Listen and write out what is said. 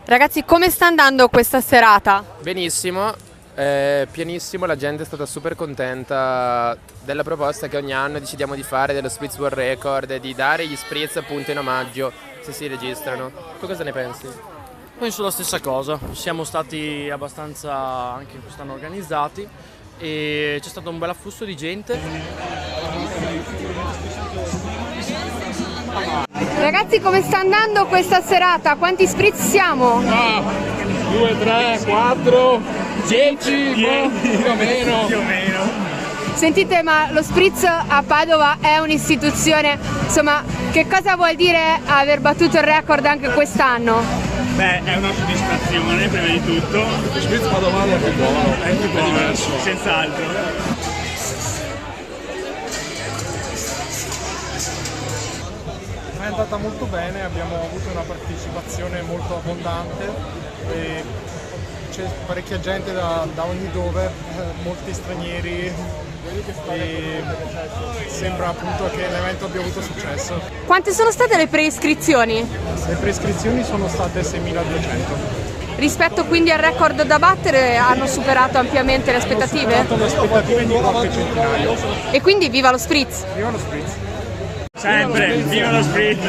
Ragazzi, come sta andando questa serata? Benissimo, pianissimo, la gente è stata super contenta della proposta che ogni anno decidiamo di fare dello Spritz World Record, di dare gli spritz appunto in omaggio se si registrano. Tu cosa ne pensi? Penso la stessa cosa, siamo stati abbastanza anche quest'anno organizzati e c'è stato un bel afflusso di gente. Ragazzi, come sta andando questa serata? Quanti spritz siamo? 2, 3, 4, 10, più o meno. Sentite, ma lo spritz a Padova è un'istituzione, insomma, che cosa vuol dire aver battuto il record anche quest'anno? Beh, è una soddisfazione prima di tutto. Lo spritz padovano è più buono, È più buono, diverso. senz'altro. È andata molto bene, abbiamo avuto una partecipazione molto abbondante e c'è parecchia gente da ogni dove, molti stranieri e sembra appunto che l'evento abbia avuto successo. Quante sono state le preiscrizioni? Le prescrizioni sono state 6.200. Rispetto quindi al record da battere, hanno superato ampiamente le aspettative? Hanno superato le aspettative di qualche centinaio. E quindi viva lo spritz! Viva lo spritz! Sempre, viva lo spritz!